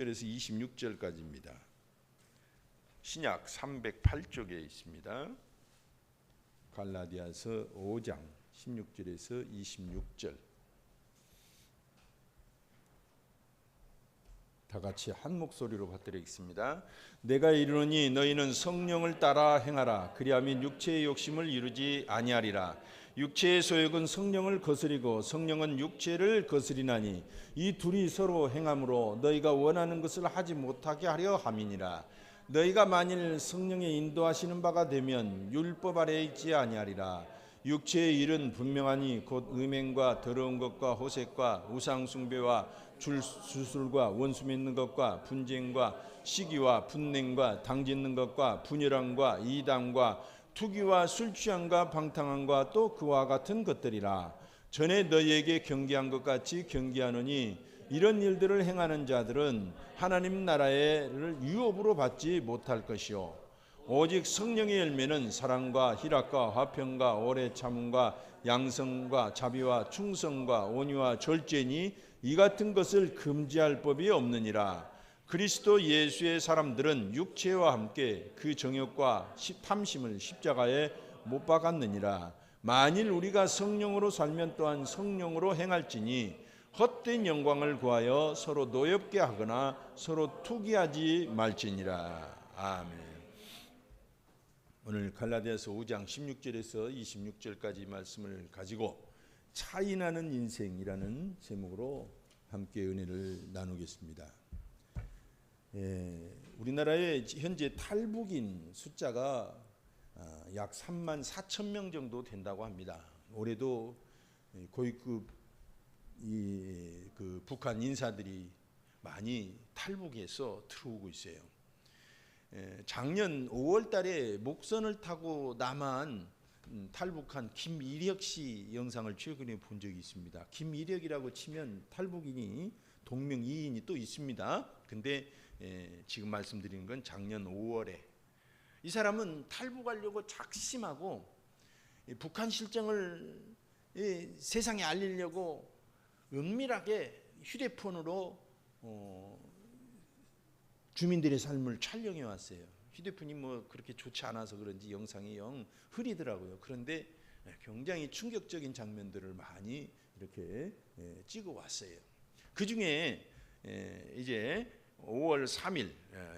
그래서 26절까지입니다. 신약 308쪽에 있습니다. 갈라디아서 5장 16절에서 26절. 다 같이 한 목소리로 받들겠습니다. 내가 이르노니 너희는 성령을 따라 행하라. 그리하면 육체의 욕심을 이루지 아니하리라. 육체의 소욕은 성령을 거스리고 성령은 육체를 거스리나니 이 둘이 서로 행함으로 너희가 원하는 것을 하지 못하게 하려 함이니라. 너희가 만일 성령의 인도하시는 바가 되면 율법 아래에 있지 아니하리라. 육체의 일은 분명하니 곧 음행과 더러운 것과 호색과 우상 숭배와 주술과 원수 맺는 것과 분쟁과 시기와 분냉과 당짓는 것과 분열함과 이담과 투기와 술 취함과 방탕함과 또 그와 같은 것들이라. 전에 너희에게 경계한 것 같이 경계하노니 이런 일들을 행하는 자들은 하나님 나라를 유업으로 받지 못할 것이요 오직 성령의 열매는 사랑과 희락과 화평과 오래 참음과 양성과 자비와 충성과 온유와 절제니 이 같은 것을 금지할 법이 없느니라. 그리스도 예수의 사람들은 육체와 함께 그 정욕과 탐심을 십자가에 못 박았느니라. 만일 우리가 성령으로 살면 또한 성령으로 행할지니 헛된 영광을 구하여 서로 노엽게 하거나 서로 투기하지 말지니라. 아멘. 오늘 갈라디아서 5장 16절에서 26절까지 말씀을 가지고 차이나는 인생이라는 제목으로 함께 은혜를 나누겠습니다. 우리나라에 현재 탈북인 숫자가 약 3만 4천 명 정도 된다고 합니다. 올해도 고위급 그 북한 인사들이 많이 탈북해서 들어오고 있어요. 작년 5월 달에 목선을 타고 남한 탈북한 김이력 씨 영상을 최근에 본 적이 있습니다. 김이력이라고 치면 탈북인이 동명이인이 또 있습니다. 근데 지금 말씀드리는 건 작년 5월에 이 사람은 탈북하려고 작심하고 북한 실정을 세상에 알리려고 은밀하게 휴대폰으로 주민들의 삶을 촬영해 왔어요. 휴대폰이 뭐 그렇게 좋지 않아서 그런지 영상이 영 흐리더라고요. 그런데 굉장히 충격적인 장면들을 많이 이렇게 찍어 왔어요. 그 중에 이제 5월 3일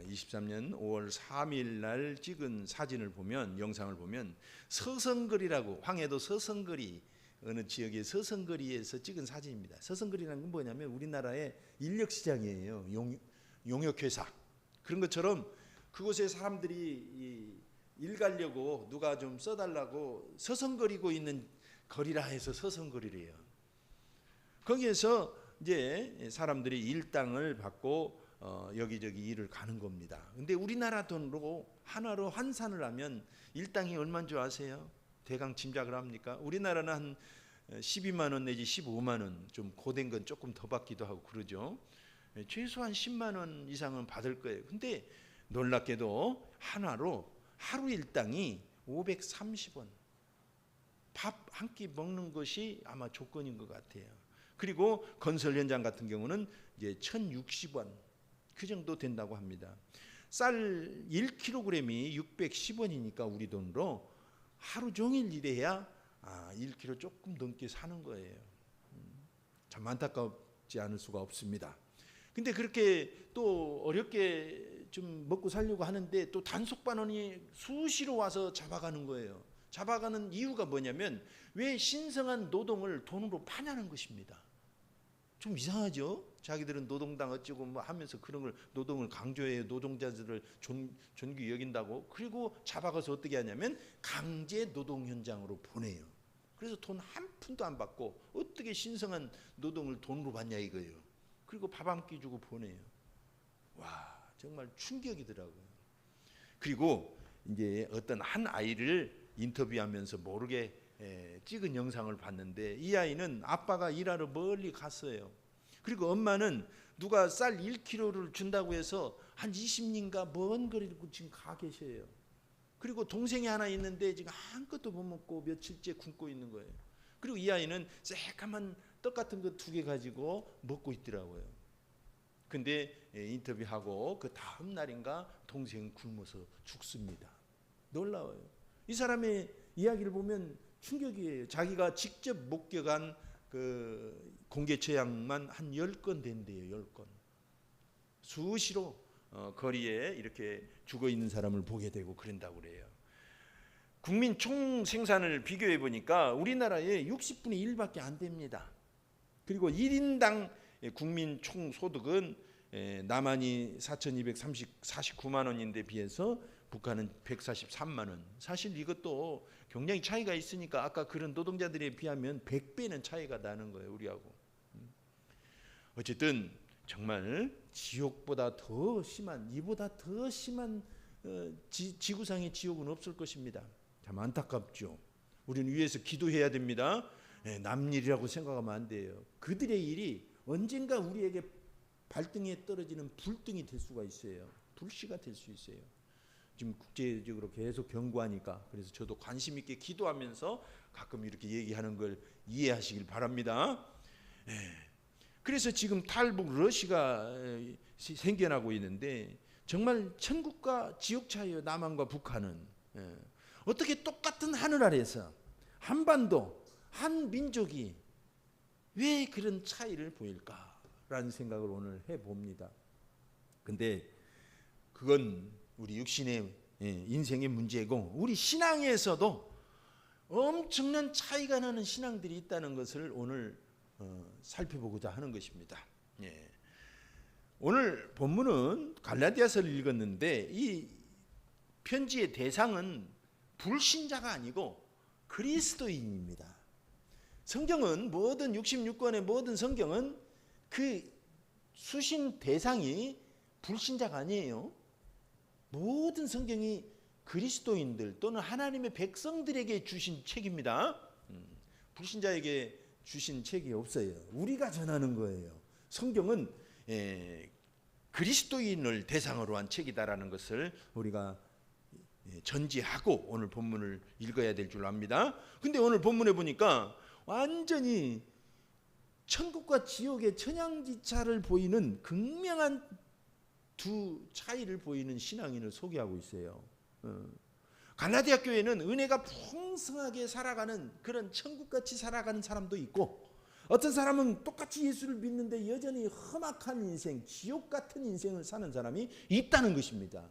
23년 5월 3일 날 찍은 사진을 보면 영상을 보면 서성거리라고 황해도 서성거리 어느 지역의 서성거리에서 찍은 사진입니다. 서성거리라는 건 뭐냐면 우리나라의 인력시장이에요. 용역회사 그런 것처럼 그곳에 사람들이 일 가려고 누가 좀 써달라고 서성거리고 있는 거리라 해서 서성거리래요. 거기에서 이제 사람들이 일당을 받고 여기저기 일을 가는 겁니다. 근데 우리나라 돈으로 하나로 환산을 하면 일당이 얼마인 줄 아세요? 대강 짐작을 합니까? 우리나라는 한 12만 원 내지 15만 원, 좀 고된 건 조금 더 받기도 하고 그러죠. 최소한 10만 원 이상은 받을 거예요. 근데 놀랍게도 하나로 하루 일당이 530원. 밥 한 끼 먹는 것이 아마 조건인 것 같아요. 그리고 건설 현장 같은 경우는 이제 1,060원 그 정도 된다고 합니다. 쌀 1kg이 610원이니까 우리 돈으로 하루 종일 일해야 1kg 조금 넘게 사는 거예요. 참 안타깝지 않을 수가 없습니다. 근데 그렇게 또 어렵게 좀 먹고 살려고 하는데 또 단속반원이 수시로 와서 잡아가는 거예요. 잡아가는 이유가 뭐냐면 왜 신성한 노동을 돈으로 파냐는 것입니다. 좀 이상하죠? 자기들은 노동당 어쩌고 뭐 하면서 그런 걸 노동을 강조해요. 노동자들을 존귀 여긴다고. 그리고 잡아가서 어떻게 하냐면 강제 노동 현장으로 보내요. 그래서 돈 한 푼도 안 받고 어떻게 신성한 노동을 돈으로 받냐 이거예요. 그리고 밥 한 끼 주고 보내요. 와, 정말 충격이더라고요. 그리고 이제 어떤 한 아이를 인터뷰하면서 모르게 찍은 영상을 봤는데 이 아이는 아빠가 일하러 멀리 갔어요. 그리고 엄마는 누가 쌀 1kg를 준다고 해서 한 20리인가 먼 거리를 지금 가 계셔요. 그리고 동생이 하나 있는데 지금 아무것도 못 먹고 며칠째 굶고 있는 거예요. 그리고 이 아이는 새까만 떡 같은 거 2개 가지고 먹고 있더라고요. 근데 인터뷰하고 그 다음 날인가 동생은 굶어서 죽습니다. 놀라워요. 이 사람의 이야기를 보면 충격이에요. 자기가 직접 목격한 그 공개 처형만 한 10건 된대요. 10건. 수시로 거리에 이렇게 죽어 있는 사람을 보게 되고 그런다고 그래요. 국민 총 생산을 비교해 보니까 우리나라에 60분의 1밖에 안 됩니다. 그리고 1인당 국민 총 소득은 남한이 4,249만 원인데 비해서 북한은 143만 원. 사실 이것도 굉장히 차이가 있으니까 아까 그런 노동자들에 비하면 100배는 차이가 나는 거예요, 우리하고. 어쨌든 정말 지옥보다 더 심한, 이보다 더 심한 지구상의 지옥은 없을 것입니다. 참 안타깝죠. 우리는 위에서 기도해야 됩니다. 남 일이라고 생각하면 안 돼요. 그들의 일이 언젠가 우리에게 발등에 떨어지는 불등이 될 수가 있어요. 불씨가 될 수 있어요. 지금 국제적으로 계속 경고하니까 그래서 저도 관심 있게 기도하면서 가끔 이렇게 얘기하는 걸 이해하시길 바랍니다. 그래서 지금 탈북 러시가 생겨나고 있는데 정말 천국과 지옥 차이요. 남한과 북한은. 어떻게 똑같은 하늘 아래서 한반도 한 민족이 왜 그런 차이를 보일까라는 생각을 오늘 해봅니다. 근데 그건 우리 육신의 인생의 문제고 우리 신앙에서도 엄청난 차이가 나는 신앙들이 있다는 것을 오늘 살펴보고자 하는 것입니다. 오늘 본문은 갈라디아서를 읽었는데 이 편지의 대상은 불신자가 아니고 그리스도인입니다. 성경은 모든 66권의 모든 성경은 그 수신 대상이 불신자가 아니에요. 모든 성경이 그리스도인들 또는 하나님의 백성들에게 주신 책입니다. 불신자에게 주신 책이 없어요. 우리가 전하는 거예요. 성경은 그리스도인을 대상으로 한 책이다라는 것을 우리가 전제하고 오늘 본문을 읽어야 될 줄 압니다. 근데 오늘 본문에 보니까 완전히 천국과 지옥의 천양지차를 보이는 극명한 두 차이를 보이는 신앙인을 소개하고 있어요. 갈라디아 교회는 은혜가 풍성하게 살아가는 그런 천국같이 살아가는 사람도 있고 어떤 사람은 똑같이 예수를 믿는데 여전히 험악한 인생, 지옥 같은 인생을 사는 사람이 있다는 것입니다.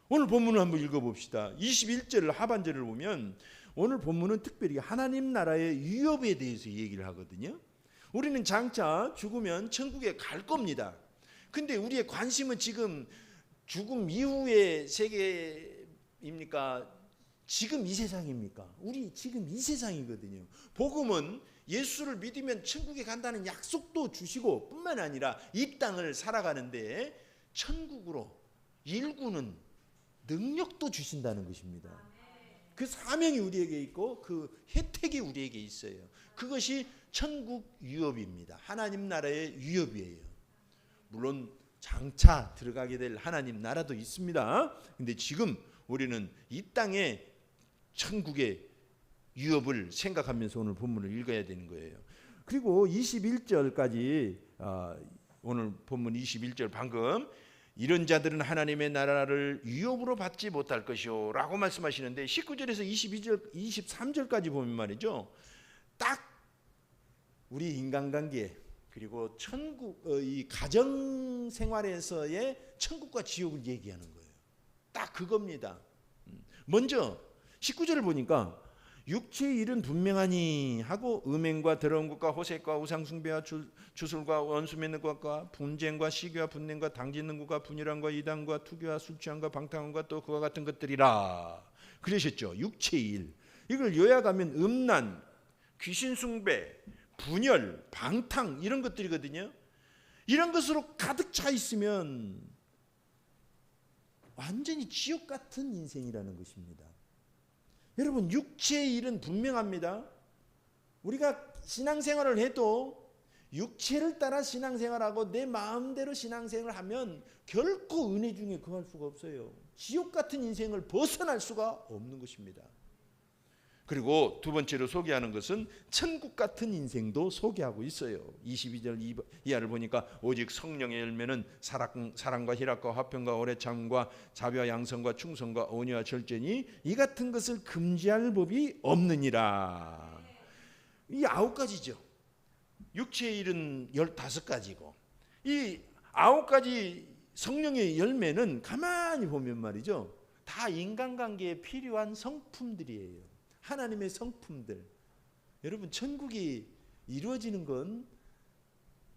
오늘 본문을 한번 읽어봅시다. 21절 하반절을 보면 오늘 본문은 특별히 하나님 나라의 위협에 대해서 얘기를 하거든요. 우리는 장차 죽으면 천국에 갈 겁니다. 근데 우리의 관심은 지금 죽음 이후의 세계입니까? 지금 이 세상입니까? 우리 지금 이 세상이거든요. 복음은 예수를 믿으면 천국에 간다는 약속도 주시고 뿐만 아니라 이 땅을 살아가는데 천국으로 일구는 능력도 주신다는 것입니다. 그 사명이 우리에게 있고 그 혜택이 우리에게 있어요. 그것이 천국 유업입니다. 하나님 나라의 유업이에요. 물론 장차 들어가게 될 하나님 나라도 있습니다. 근데 지금 우리는 이 땅의 천국의 유업을 생각하면서 오늘 본문을 읽어야 되는 거예요. 그리고 21절까지 오늘 본문 21절 방금 이런 자들은 하나님의 나라를 유업으로 받지 못할 것이요 라고 말씀하시는데 19절에서 22절, 23절까지 보면 말이죠. 딱 우리 인간관계 그리고 천국 이 가정 생활에서의 천국과 지옥을 얘기하는 거예요. 딱 그겁니다. 먼저 19절을 보니까 육체의 일은 분명하니 하고 음행과 더러운 것과 호색과 우상숭배와 주술과 원수 맺는 것과 분쟁과 시기와 분냄과 당짓는 것과 분열함과 이단과 투기와 술취함과 방탕함과 또 그와 같은 것들이라 그러셨죠. 육체의 일. 이걸 요약하면 음란, 귀신숭배, 분열, 방탕 이런 것들이거든요. 이런 것으로 가득 차 있으면 완전히 지옥 같은 인생이라는 것입니다. 여러분 육체의 일은 분명합니다. 우리가 신앙생활을 해도 육체를 따라 신앙생활하고 내 마음대로 신앙생활을 하면 결코 은혜 중에 거할 수가 없어요. 지옥 같은 인생을 벗어날 수가 없는 것입니다. 그리고 두 번째로 소개하는 것은 천국 같은 인생도 소개하고 있어요. 22절 이하를 보니까 오직 성령의 열매는 사랑과 희락과 화평과 오래 참과 자비와 양선과 충성과 온유와 절제니 이 같은 것을 금지할 법이 없느니라. 이 9가지죠. 육체의 일은 15가지고 이 9가지 성령의 열매는 가만히 보면 말이죠, 다 인간관계에 필요한 성품들이에요. 하나님의 성품들. 여러분, 천국이 이루어지는 건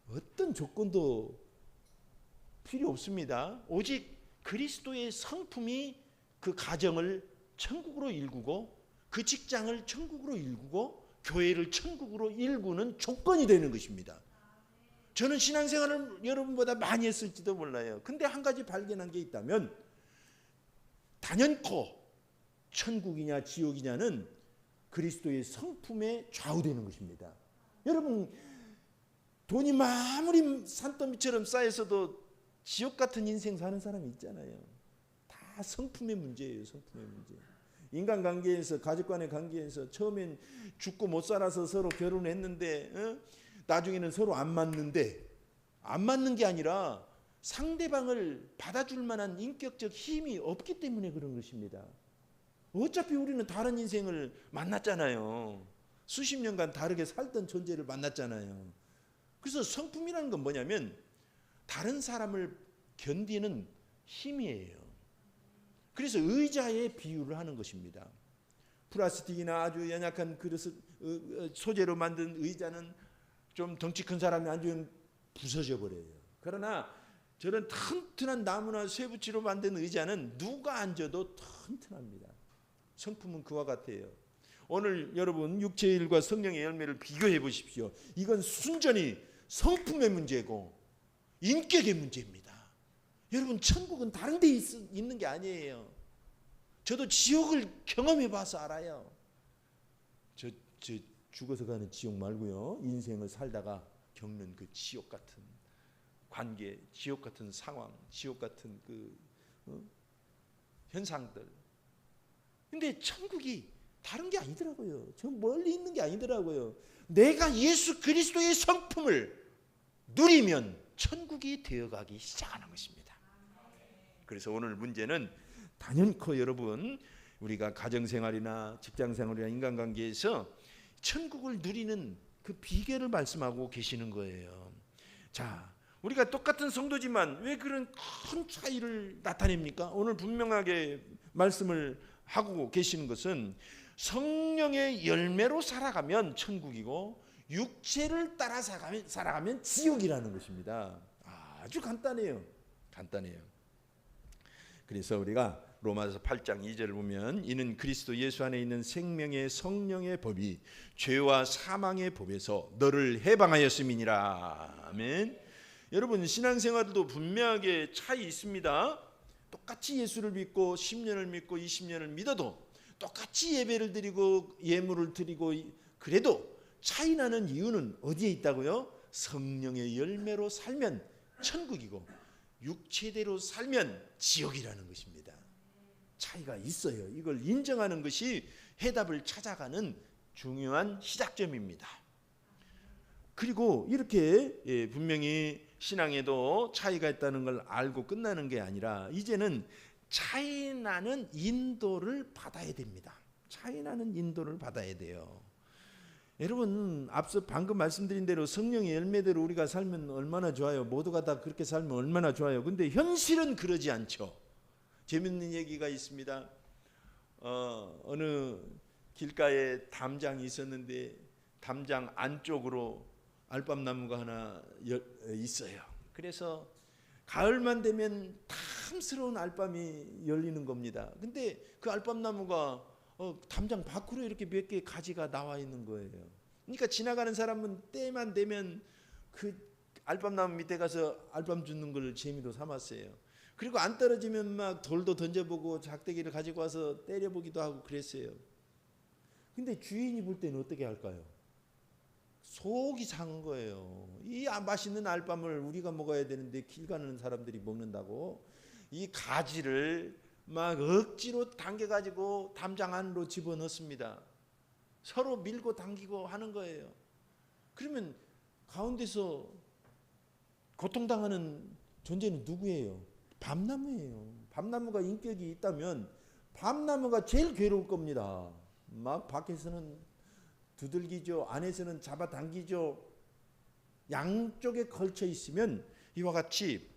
어떤 조건도 필요 없습니다. 오직 그리스도의 성품이 그 가정을 천국으로 일구고 그 직장을 천국으로 일구고 교회를 천국으로 일구는 조건이 되는 것입니다. 저는 신앙생활을 여러분보다 많이 했을지도 몰라요. 근데 한 가지 발견한 게 있다면 단연코 천국이냐 지옥이냐는 그리스도의 성품에 좌우되는 것입니다. 여러분, 돈이 아무리 산더미처럼 쌓여서도 지옥 같은 인생 사는 사람이 있잖아요. 다 성품의 문제예요. 성품의 문제. 인간관계에서, 가족 간의 관계에서 처음엔 죽고 못 살아서 서로 결혼했는데 나중에는 서로 안 맞는데, 안 맞는 게 아니라 상대방을 받아줄 만한 인격적 힘이 없기 때문에 그런 것입니다. 어차피 우리는 다른 인생을 만났잖아요. 수십 년간 다르게 살던 존재를 만났잖아요. 그래서 성품이라는 건 뭐냐면 다른 사람을 견디는 힘이에요. 그래서 의자에 비유를 하는 것입니다. 플라스틱이나 아주 연약한 그릇 소재로 만든 의자는 좀 덩치 큰 사람이 앉으면 부서져 버려요. 그러나 저런 튼튼한 나무나 쇠붙이로 만든 의자는 누가 앉아도 튼튼합니다. 성품은 그와 같아요. 오늘 여러분 육체의 일과 성령의 열매를 비교해 보십시오. 이건 순전히 성품의 문제고 인격의 문제입니다. 여러분, 천국은 다른 데 있는 게 아니에요. 저도 지옥을 경험해 봐서 알아요. 저 죽어서 가는 지옥 말고요, 인생을 살다가 겪는 그 지옥 같은 관계, 지옥 같은 상황, 지옥 같은 그 현상들. 근데 천국이 다른 게 아니더라고요. 저 멀리 있는 게 아니더라고요. 내가 예수 그리스도의 성품을 누리면 천국이 되어가기 시작하는 것입니다. 그래서 오늘 문제는 단연코 여러분, 우리가 가정생활이나 직장생활이나 인간관계에서 천국을 누리는 그 비결을 말씀하고 계시는 거예요. 자, 우리가 똑같은 성도지만 왜 그런 큰 차이를 나타냅니까? 오늘 분명하게 말씀을 하고 계시는 것은 성령의 열매로 살아가면 천국이고 육체를 따라 살아가면 지옥이라는 것입니다. 아주 간단해요. 간단해요. 그래서 우리가 로마서 8장 2절을 보면 이는 그리스도 예수 안에 있는 생명의 성령의 법이 죄와 사망의 법에서 너를 해방하였음이니라. 아멘. 여러분, 신앙생활도 분명하게 차이 있습니다. 똑같이 예수를 믿고 10년을 믿고 20년을 믿어도 똑같이 예배를 드리고 예물을 드리고 그래도 차이 나는 이유는 어디에 있다고요? 성령의 열매로 살면 천국이고 육체대로 살면 지옥이라는 것입니다. 차이가 있어요. 이걸 인정하는 것이 해답을 찾아가는 중요한 시작점입니다. 그리고 이렇게 분명히 신앙에도 차이가 있다는 걸 알고 끝나는 게 아니라 이제는 차이 나는 인도를 받아야 됩니다. 차이 나는 인도를 받아야 돼요. 여러분, 앞서 방금 말씀드린 대로 성령의 열매대로 우리가 살면 얼마나 좋아요. 모두가 다 그렇게 살면 얼마나 좋아요. 근데 현실은 그러지 않죠. 재밌는 얘기가 있습니다. 어느 길가에 담장이 있었는데 담장 안쪽으로 알밤나무가 하나 있어요. 그래서 가을만 되면 탐스러운 알밤이 열리는 겁니다. 근데 그 알밤나무가 담장 밖으로 이렇게 몇 개의 가지가 나와 있는 거예요. 그러니까 지나가는 사람은 때만 되면 그 알밤나무 밑에 가서 알밤 줍는 걸 재미로 삼았어요. 그리고 안 떨어지면 막 돌도 던져보고 작대기를 가지고 와서 때려보기도 하고 그랬어요. 근데 주인이 볼 때는 어떻게 할까요? 속이 상한 거예요. 이 맛있는 알밤을 우리가 먹어야 되는데 길 가는 사람들이 먹는다고 이 가지를 막 억지로 당겨가지고 담장 안으로 집어넣습니다. 서로 밀고 당기고 하는 거예요. 그러면 가운데서 고통당하는 존재는 누구예요? 밤나무예요. 밤나무가 인격이 있다면 밤나무가 제일 괴로울 겁니다. 막 밖에서는 두들기죠. 안에서는 잡아당기죠. 양쪽에 걸쳐 있으면 이와 같이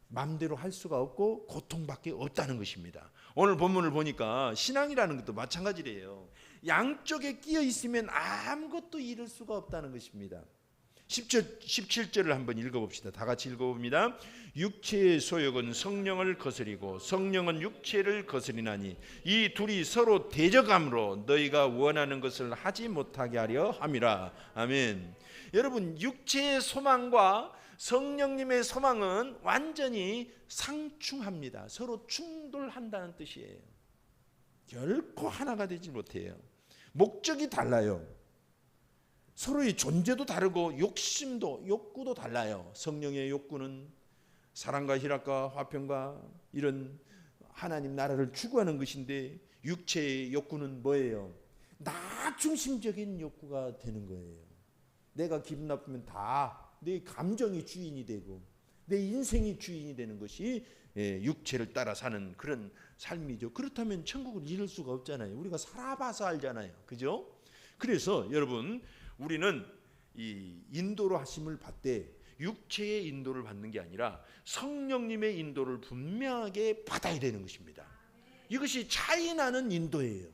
마음대로 할 수가 없고 고통밖에 없다는 것입니다. 오늘 본문을 보니까 신앙이라는 것도 마찬가지래요. 양쪽에 끼어 있으면 아무것도 이룰 수가 없다는 것입니다. 17절을 한번 읽어봅시다. 다 같이 읽어봅니다. 육체의 소욕은 성령을 거스리고 성령은 육체를 거스리나니 이 둘이 서로 대적함으로 너희가 원하는 것을 하지 못하게 하려 함이라. 아멘. 여러분, 육체의 소망과 성령님의 소망은 완전히 상충합니다. 서로 충돌한다는 뜻이에요. 결코 하나가 되지 못해요. 목적이 달라요. 서로의 존재도 다르고 욕구도 달라요. 성령의 욕구는 사랑과 희락과 화평과 이런 하나님 나라를 추구하는 것인데 육체의 욕구는 뭐예요? 나 중심적인 욕구가 되는 거예요. 내가 기분 나쁘면 다 내 감정이 주인이 되고 내 인생이 주인이 되는 것이 육체를 따라 사는 그런 삶이죠. 그렇다면 천국을 이룰 수가 없잖아요. 우리가 살아봐서 알잖아요. 그죠? 그래서 여러분, 우리는 이 인도로 하심을 받되 육체의 인도를 받는 게 아니라 성령님의 인도를 분명하게 받아야 되는 것입니다. 이것이 차이 나는 인도예요.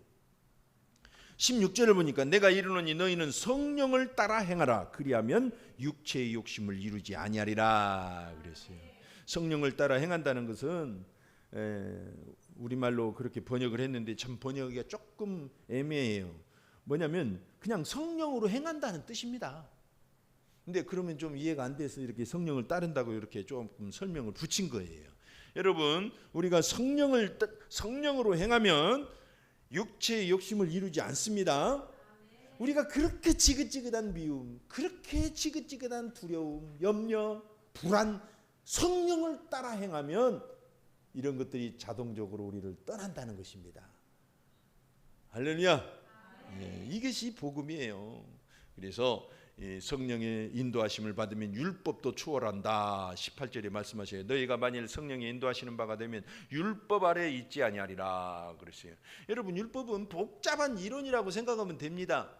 16절을 보니까 내가 이르노니 너희는 성령을 따라 행하라. 그리하면 육체의 욕심을 이루지 아니하리라 그랬어요. 성령을 따라 행한다는 것은 우리말로 그렇게 번역을 했는데 참 번역하기가 조금 애매해요. 뭐냐면 그냥 성령으로 행한다는 뜻입니다. 근데 그러면 좀 이해가 안 돼서 이렇게 성령을 따른다고 이렇게 조금 설명을 붙인 거예요. 여러분, 우리가 성령으로 행하면 육체의 욕심을 이루지 않습니다. 우리가 그렇게 지긋지긋한 미움, 그렇게 지긋지긋한 두려움, 염려, 불안, 성령을 따라 행하면 이런 것들이 자동적으로 우리를 떠난다는 것입니다. 할렐루야. 이것이 복음이에요. 그래서 성령의 인도하심을 받으면 율법도 추월한다. 18절에 말씀하셔요. 너희가 만일 성령의 인도하시는 바가 되면 율법 아래 있지 아니하리라 그랬어요. 여러분, 율법은 복잡한 이론이라고 생각하면 됩니다.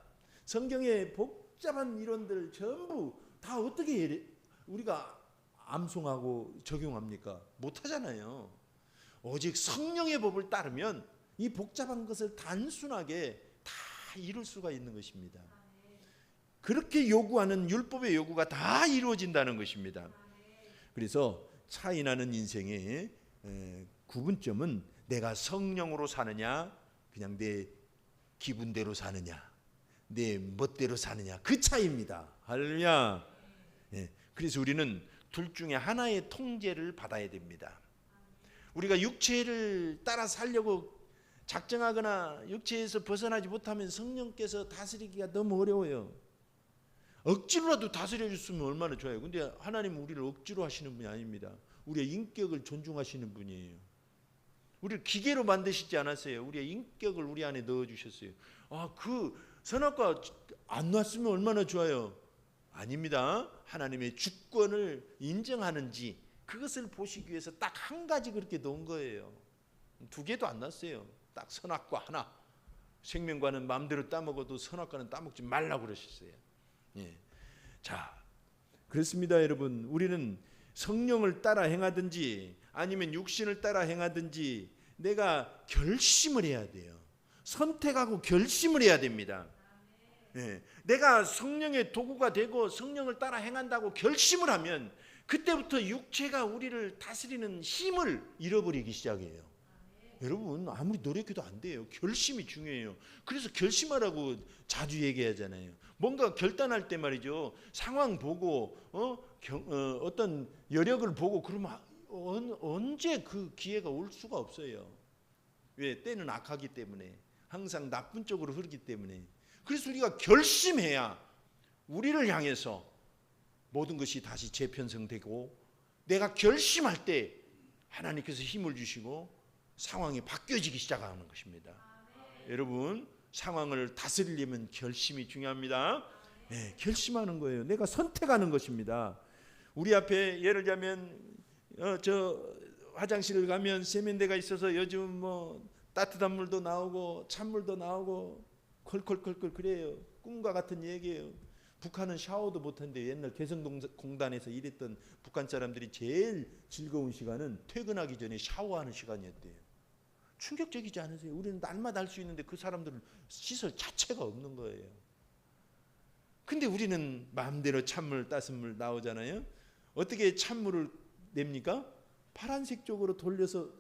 성경의 복잡한 이론들 전부 다 어떻게 우리가 암송하고 적용합니까? 못하잖아요. 오직 성령의 법을 따르면 이 복잡한 것을 단순하게 다 이룰 수가 있는 것입니다. 그렇게 요구하는 율법의 요구가 다 이루어진다는 것입니다. 그래서 차이 나는 인생의 구분점은 내가 성령으로 사느냐, 그냥 내 기분대로 사느냐, 내 멋대로 사느냐, 그 차이입니다. 할렐루야. 그래서 우리는 둘 중에 하나의 통제를 받아야 됩니다. 우리가 육체를 따라 살려고 작정하거나 육체에서 벗어나지 못하면 성령께서 다스리기가 너무 어려워요. 억지로라도 다스려 줬으면 얼마나 좋아요. 근데 하나님은 우리를 억지로 하시는 분이 아닙니다. 우리의 인격을 존중하시는 분이에요. 우리를 기계로 만드시지 않았어요. 우리의 인격을 우리 안에 넣어주셨어요. 그 선악과 안 놨으면 얼마나 좋아요. 아닙니다. 하나님의 주권을 인정하는지 그것을 보시기 위해서 딱 한 가지 그렇게 넣은 거예요. 두 개도 안 놨어요. 딱 선악과 하나. 생명과는 마음대로 따먹어도 선악과는 따먹지 말라고 그러셨어요. 자, 그렇습니다. 여러분, 우리는 성령을 따라 행하든지 아니면 육신을 따라 행하든지 내가 결심을 해야 돼요. 선택하고 결심을 해야 됩니다. 내가 성령의 도구가 되고 성령을 따라 행한다고 결심을 하면 그때부터 육체가 우리를 다스리는 힘을 잃어버리기 시작해요. 여러분, 아무리 노력해도 안 돼요. 결심이 중요해요. 그래서 결심하라고 자주 얘기하잖아요. 뭔가 결단할 때 말이죠. 상황 보고 어떤 여력을 보고 그러면 언제 그 기회가 올 수가 없어요. 왜? 때는 악하기 때문에. 항상 나쁜 쪽으로 흐르기 때문에. 그래서 우리가 결심해야 우리를 향해서 모든 것이 다시 재편성되고 내가 결심할 때 하나님께서 힘을 주시고 상황이 바뀌어지기 시작하는 것입니다. 여러분, 상황을 다스리려면 결심이 중요합니다. 네, 결심하는 거예요. 내가 선택하는 것입니다. 우리 앞에 예를 들자면 저 화장실을 가면 세면대가 있어서 요즘 뭐 따뜻한 물도 나오고 찬물도 나오고 콜콜콜콜 그래요. 꿈과 같은 얘기예요. 북한은 샤워도 못한대. 옛날 개성공단에서 일했던 북한 사람들이 제일 즐거운 시간은 퇴근하기 전에 샤워하는 시간이었대요. 충격적이지 않으세요? 우리는 날마다 할 수 있는데 그 사람들은 시설 자체가 없는 거예요. 근데 우리는 마음대로 찬물 따뜻한 물 나오잖아요. 어떻게 찬물을 냅니까? 파란색 쪽으로 돌려서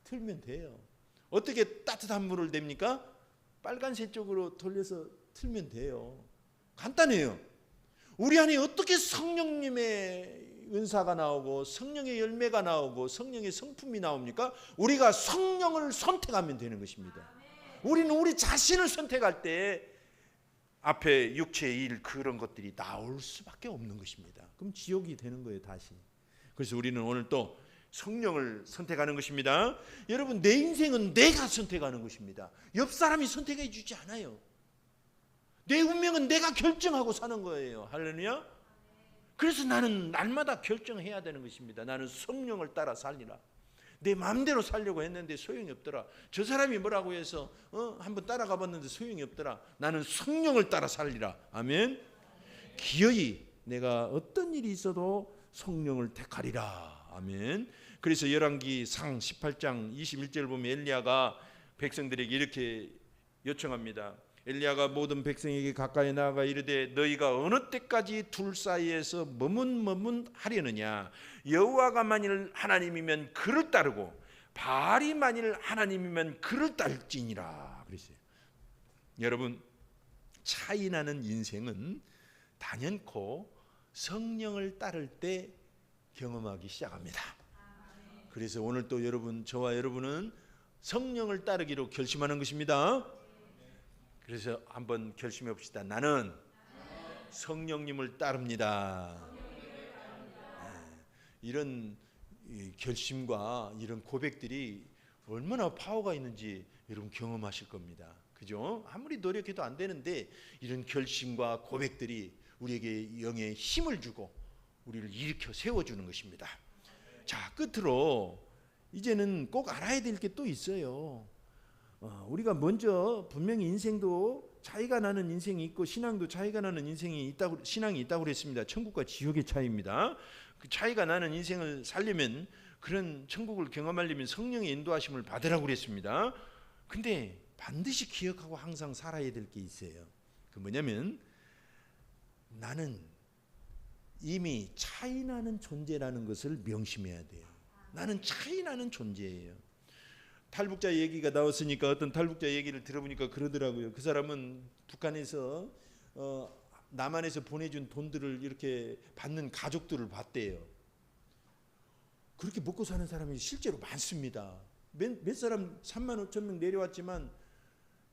틀면 돼요. 어떻게 따뜻한 물을 냅니까? 빨간색 쪽으로 돌려서 틀면 돼요. 간단해요. 우리 안에 어떻게 성령님의 은사가 나오고 성령의 열매가 나오고 성령의 성품이 나옵니까? 우리가 성령을 선택하면 되는 것입니다. 우리는 우리 자신을 선택할 때 앞에 육체의 일 그런 것들이 나올 수밖에 없는 것입니다. 그럼 지옥이 되는 거예요, 다시. 그래서 우리는 오늘 또 성령을 선택하는 것입니다. 여러분, 내 인생은 내가 선택하는 것입니다. 옆 사람이 선택해 주지 않아요. 내 운명은 내가 결정하고 사는 거예요. 할렐루야. 그래서 나는 날마다 결정해야 되는 것입니다. 나는 성령을 따라 살리라. 내 마음대로 살려고 했는데 소용이 없더라. 저 사람이 뭐라고 해서 한번 따라가 봤는데 소용이 없더라. 나는 성령을 따라 살리라. 아멘. 기어이 내가 어떤 일이 있어도 성령을 택하리라. 아멘. 그래서 열왕기상 18장 21절 보면 엘리야가 백성들에게 이렇게 요청합니다. 엘리야가 모든 백성에게 가까이 나아가 이르되 너희가 어느 때까지 둘 사이에서 머문하려느냐. 여호와가 만일 하나님이면 그를 따르고 바알이 만일 하나님이면 그를 따를지니라. 그랬어요. 여러분, 차이 나는 인생은 단연코 성령을 따를 때 경험하기 시작합니다. 그래서 오늘 또 저와 여러분은 성령을 따르기로 결심하는 것입니다. 그래서 한번 결심해 봅시다. 나는 성령님을 따릅니다. 이런 결심과 이런 고백들이 얼마나 파워가 있는지 여러분 경험하실 겁니다. 그죠? 아무리 노력해도 안 되는데 이런 결심과 고백들이 우리에게 영의 힘을 주고 우리를 일으켜 세워주는 것입니다. 자, 끝으로 이제는 꼭 알아야 될 게 또 있어요. 우리가 먼저 분명히 인생도 차이가 나는 인생이 있고 신앙도 차이가 나는 인생이 있다고, 신앙이 있다고 그랬습니다. 천국과 지옥의 차이입니다. 그 차이가 나는 인생을 살려면, 그런 천국을 경험하려면 성령의 인도하심을 받으라고 그랬습니다. 근데 반드시 기억하고 항상 살아야 될 게 있어요. 그 뭐냐면 나는 이미 차이 나는 존재라는 것을 명심해야 돼요. 나는 차이 나는 존재예요. 탈북자 얘기가 나왔으니까 어떤 탈북자 얘기를 들어보니까 그러더라고요. 그 사람은 북한에서 남한에서 보내준 돈들을 이렇게 받는 가족들을 봤대요. 그렇게 먹고 사는 사람이 실제로 많습니다. 몇 사람 3만 5천 명 내려왔지만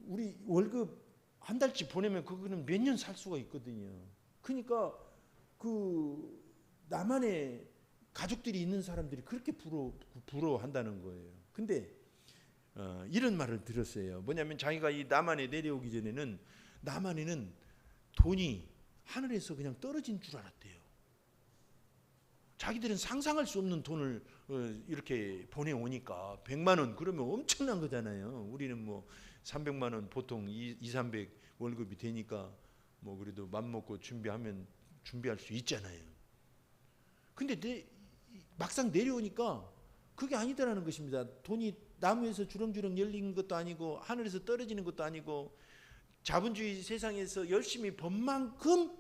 우리 월급 한 달치 보내면 그거는 몇 년 살 수가 있거든요. 그러니까 그 남한에 가족들이 있는 사람들이 그렇게 부러워한다는 거예요. 근데 이런 말을 들었어요. 뭐냐면 자기가 이 남한에 내려오기 전에는 남한에는 돈이 하늘에서 그냥 떨어진 줄 알았대요. 자기들은 상상할 수 없는 돈을 이렇게 보내오니까 100만 원 그러면 엄청난 거잖아요. 우리는 뭐 300만 원 보통 200-300 월급이 되니까 뭐 그래도 맘 먹고 준비할 수 있잖아요. 근데 막상 내려오니까 그게 아니더라는 것입니다. 돈이 나무에서 주렁주렁 열린 것도 아니고 하늘에서 떨어지는 것도 아니고 자본주의 세상에서 열심히 번 만큼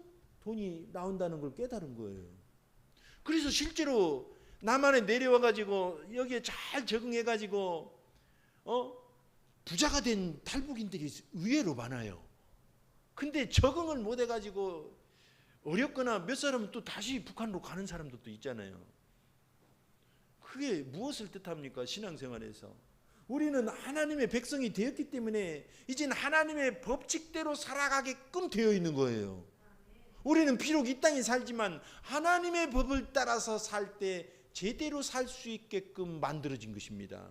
돈이 나온다는 걸 깨달은 거예요. 그래서 실제로 남한에 내려와 가지고 여기에 잘 적응해 가지고 부자가 된 탈북인들이 의외로 많아요. 근데 적응을 못 해 가지고 어렵거나 몇 사람은 또 다시 북한으로 가는 사람들도 있잖아요. 그게 무엇을 뜻합니까? 신앙생활에서 우리는 하나님의 백성이 되었기 때문에 이제는 하나님의 법칙대로 살아가게끔 되어 있는 거예요. 우리는 비록 이 땅에 살지만 하나님의 법을 따라서 살 때 제대로 살 수 있게끔 만들어진 것입니다.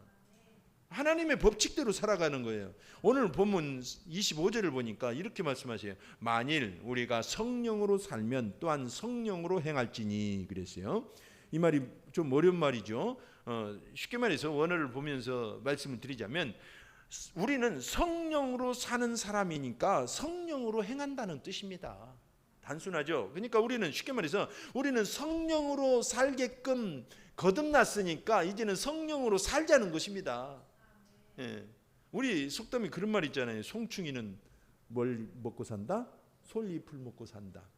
하나님의 법칙대로 살아가는 거예요. 오늘 본문 25절을 보니까 이렇게 말씀하세요. 만일 우리가 성령으로 살면 또한 성령으로 행할지니 그랬어요. 이 말이 좀 어려운 말이죠. 쉽게 말해서 원어를 보면서 말씀을 드리자면 우리는 성령으로 사는 사람이니까 성령으로 행한다는 뜻입니다. 단순하죠. 그러니까 우리는 쉽게 말해서 우리는 성령으로 살게끔 거듭났으니까 이제는 성령으로 살자는 것입니다. 예. 우리 속담에 그런 말 있잖아요. 송충이는 뭘 먹고 산다? 솔잎을 먹고 산다.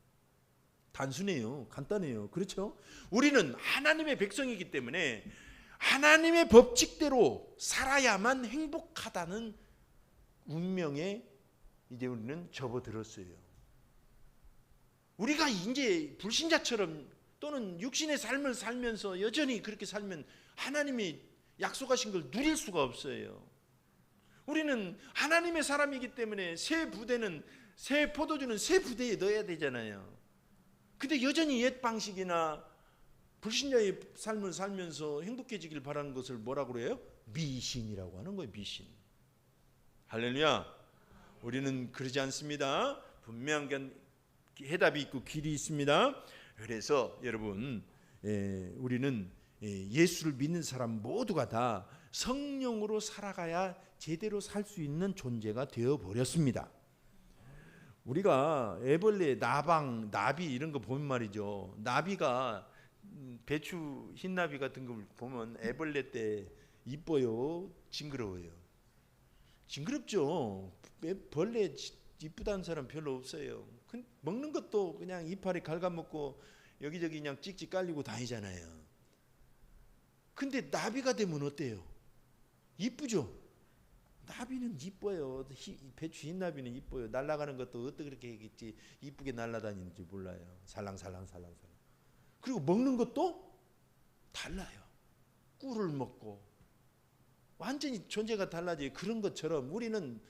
단순해요. 간단해요. 그렇죠? 우리는 하나님의 백성이기 때문에 하나님의 법칙대로 살아야만 행복하다는 운명에 이제 우리는 접어들었어요. 우리가 이제 불신자처럼 또는 육신의 삶을 살면서 여전히 그렇게 살면 하나님이 약속하신 걸 누릴 수가 없어요. 우리는 하나님의 사람이기 때문에 새 포도주는 새 부대에 넣어야 되잖아요. 근데 여전히 옛 방식이나 불신자의 삶을 살면서 행복해지길 바라는 것을 뭐라고 그래요? 미신이라고 하는 거예요. 미신. 할렐루야. 우리는 그러지 않습니다. 분명한 해답이 있고 길이 있습니다. 그래서 여러분 우리는 예수를 믿는 사람 모두가 다 성령으로 살아가야 제대로 살 수 있는 존재가 되어버렸습니다. 우리가 애벌레, 나방, 나비 이런 거 보면 말이죠. 나비가 배추 흰나비 같은 걸 보면 애벌레 때 이뻐요? 징그러워요? 징그럽죠. 벌레 이쁘다는 사람 별로 없어요. 먹는 것도 그냥 이파리 갉아먹고 여기저기 그냥 찍찍 깔리고 다니잖아요. 근데 나비가 되면 어때요? 이쁘죠? 나비는 이뻐요. 배추 흰나비는 이뻐요. 날아가는 것도 어떻게 그렇게 이쁘게 날아다니는지 몰라요. 살랑살랑. 그리고 먹는 것도 달라요. 꿀을 먹고 완전히 존재가 달라져요. 그런 것처럼 우리는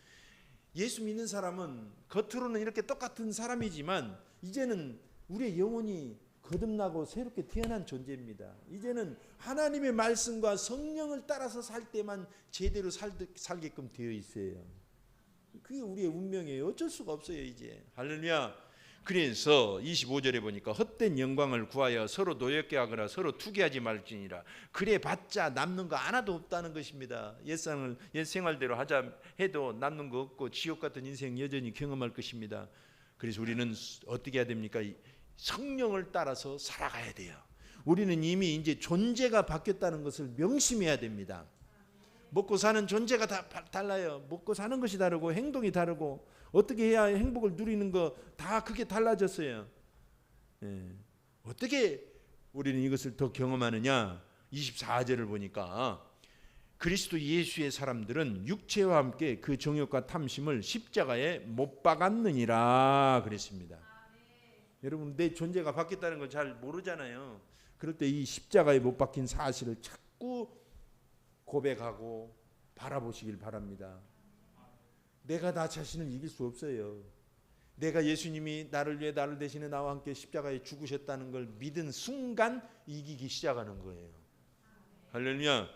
예수 믿는 사람은 겉으로는 이렇게 똑같은 사람이지만 이제는 우리의 영혼이 거듭나고 새롭게 태어난 존재입니다. 이제는 하나님의 말씀과 성령을 따라서 살 때만 제대로 살게끔 되어 있어요. 그게 우리의 운명이에요. 어쩔 수가 없어요 이제. 할렐루야. 그래서 25절에 보니까 헛된 영광을 구하여 서로 노엽게 하거나 서로 투기하지 말지니라. 그래 봤자 남는 거 하나도 없다는 것입니다. 옛 생활대로 하자 해도 남는 거 없고 지옥 같은 인생 여전히 경험할 것입니다. 그래서 우리는 어떻게 해야 됩니까? 성령을 따라서 살아가야 돼요. 우리는 이미 이제 존재가 바뀌었다는 것을 명심해야 됩니다. 먹고 사는 존재가 다 달라요. 먹고 사는 것이 다르고 행동이 다르고 어떻게 해야 행복을 누리는 거 다 그게 달라졌어요. 어떻게 우리는 이것을 더 경험하느냐? 24절을 보니까 그리스도 예수의 사람들은 육체와 함께 그 정욕과 탐심을 십자가에 못 박았느니라 그랬습니다. 여러분 내 존재가 바뀌었다는 걸 잘 모르잖아요. 그럴 때 이 십자가에 못 박힌 사실을 자꾸 고백하고 바라보시길 바랍니다. 내가 나 자신을 이길 수 없어요. 내가 예수님이 나를 위해 나를 대신해 나와 함께 십자가에 죽으셨다는 걸 믿은 순간 이기기 시작하는 거예요. 할렐루야.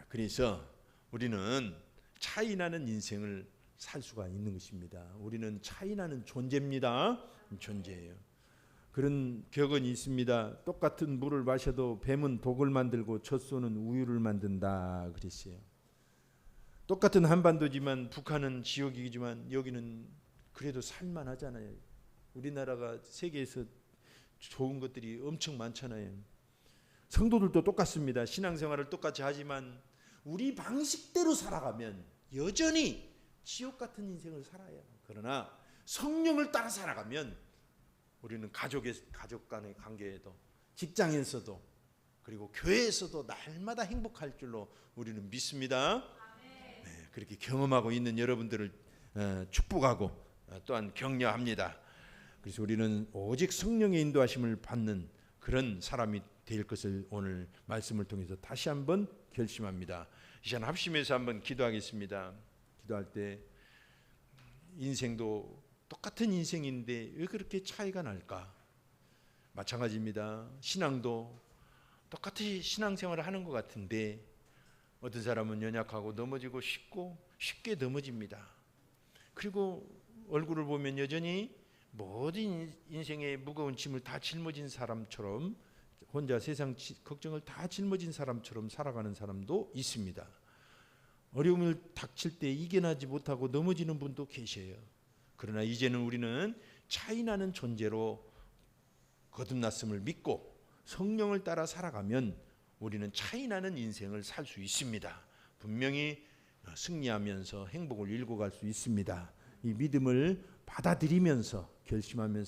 그래서 우리는 차이나는 인생을 살 수가 있는 것입니다. 우리는 차이나는 존재입니다. 존재예요. 그런 격언이 있습니다. 똑같은 물을 마셔도 뱀은 독을 만들고 젖소는 우유를 만든다 그랬어요. 똑같은 한반도지만 북한은 지옥이지만 여기는 그래도 살만하잖아요. 우리나라가 세계에서 좋은 것들이 엄청 많잖아요. 성도들도 똑같습니다. 신앙생활을 똑같이 하지만 우리 방식대로 살아가면 여전히 지옥 같은 인생을 살아요. 그러나 성령을 따라 살아가면 우리는 가족 간의 관계에도 직장에서도 그리고 교회에서도 날마다 행복할 줄로 우리는 믿습니다. 네, 그렇게 경험하고 있는 여러분들을 축복하고 또한 격려합니다. 그래서 우리는 오직 성령의 인도하심을 받는 그런 사람이 될 것을 오늘 말씀을 통해서 다시 한번 결심합니다. 이 시간 합심해서 한번 기도하겠습니다. 기도할 때 인생도 똑같은 인생인데 왜 그렇게 차이가 날까? 마찬가지입니다. 신앙도 똑같이 신앙생활을 하는 것 같은데 어떤 사람은 연약하고 넘어지고 쉽게 넘어집니다. 그리고 얼굴을 보면 여전히 모든 인생의 무거운 짐을 다 짊어진 사람처럼, 혼자 세상 걱정을 다 짊어진 사람처럼 살아가는 사람도 있습니다. 어려움을 닥칠 때 이겨내지 못하고 넘어지는 분도 계셔요. 그러나 이제는 우리는 차이나는 존재로 거듭났음을 믿고 성령을 따라 살아가면 우리는 차이나는 인생을 살 수 있습니다. 분명히 승리하면서 행복을 일궈갈 수 있습니다. 이 믿음을 받아들이면서 결심하면서